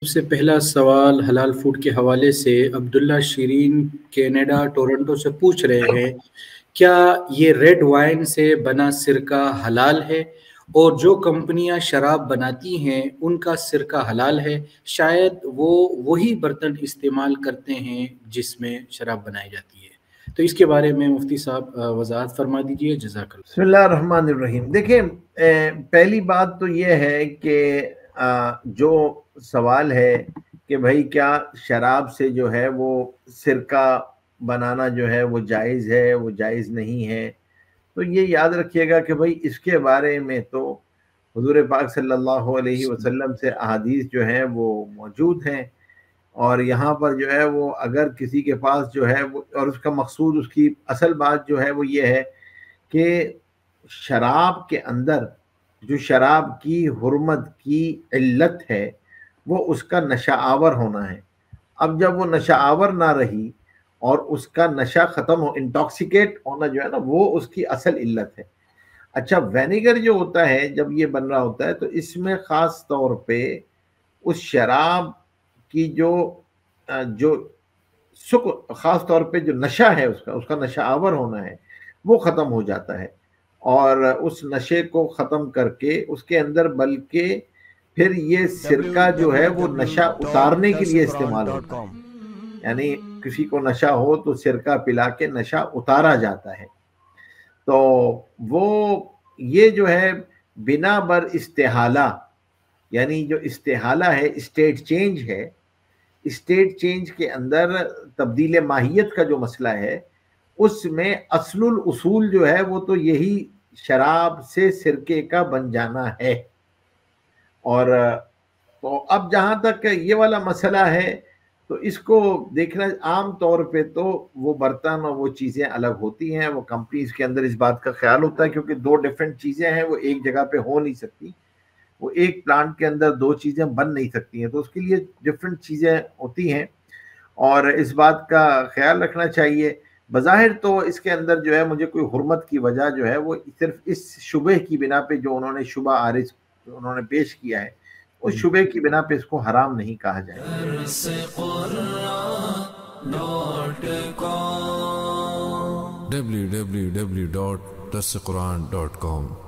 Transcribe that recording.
سے پہلا سوال حلال فوڈ کے حوالے سے عبداللہ شیرین کینیڈا ٹورنٹو سے پوچھ رہے ہیں، کیا یہ ریڈ وائن سے بنا سرکہ حلال ہے؟ اور جو کمپنیاں شراب بناتی ہیں ان کا سرکہ حلال ہے؟ شاید وہ وہی برتن استعمال کرتے ہیں جس میں شراب بنائی جاتی ہے۔ تو اس کے بارے میں مفتی صاحب وضاحت فرما دیجئے، جزاک اللہ۔ بسم اللہ الرحمن الرحیم۔ دیکھیں، پہلی بات تو یہ ہے کہ جو سوال ہے کہ بھائی کیا شراب سے جو ہے وہ سرکہ بنانا جو ہے وہ جائز ہے، وہ جائز نہیں ہے، تو یہ یاد رکھیے گا کہ بھائی اس کے بارے میں تو حضور پاک صلی اللہ علیہ وسلم سے احادیث جو ہیں وہ موجود ہیں، اور یہاں پر جو ہے وہ اگر کسی کے پاس جو ہے وہ، اور اس کا مقصود، اس کی اصل بات جو ہے وہ یہ ہے کہ شراب کے اندر جو شراب کی حرمت کی علت ہے وہ اس کا نشہ آور ہونا ہے۔ اب جب وہ نشہ آور نہ رہی اور اس کا نشہ ختم ہو، انٹاکسیکیٹ ہونا جو ہے نا، وہ اس کی اصل علت ہے۔ اچھا، وینیگر جو ہوتا ہے جب یہ بن رہا ہوتا ہے تو اس میں خاص طور پہ اس شراب کی جو خاص طور پہ جو نشہ ہے اس کا نشہ آور ہونا ہے وہ ختم ہو جاتا ہے، اور اس نشے کو ختم کر کے اس کے اندر بلکہ پھر یہ سرکہ جو ہے وہ نشہ اتارنے کے لیے استعمال ہوتا ہے، یعنی کسی کو نشہ ہو تو سرکہ پلا کے نشہ اتارا جاتا ہے۔ تو وہ یہ جو ہے بنا بر استحالہ، یعنی جو استحالہ ہے اسٹیٹ چینج ہے، اسٹیٹ چینج کے اندر تبدیل ماہیت کا جو مسئلہ ہے اس میں اصل الاصول جو ہے وہ تو یہی شراب سے سرکے کا بن جانا ہے۔ اور تو اب جہاں تک یہ والا مسئلہ ہے تو اس کو دیکھنا، عام طور پہ تو وہ برتن اور وہ چیزیں الگ ہوتی ہیں، وہ کمپنیز کے اندر اس بات کا خیال ہوتا ہے کیونکہ دو ڈیفرنٹ چیزیں ہیں، وہ ایک جگہ پہ ہو نہیں سکتی، وہ ایک پلانٹ کے اندر دو چیزیں بن نہیں سکتی ہیں، تو اس کے لیے ڈفرینٹ چیزیں ہوتی ہیں اور اس بات کا خیال رکھنا چاہیے۔ بظاہر تو اس کے اندر جو ہے مجھے کوئی حرمت کی وجہ جو ہے وہ صرف اس شبہ کی بنا پہ جو انہوں نے شبہ عارض انہوں نے پیش کیا ہے، اس شبہ کی بنا پہ اس کو حرام نہیں کہا جائے۔ www.darsequran.com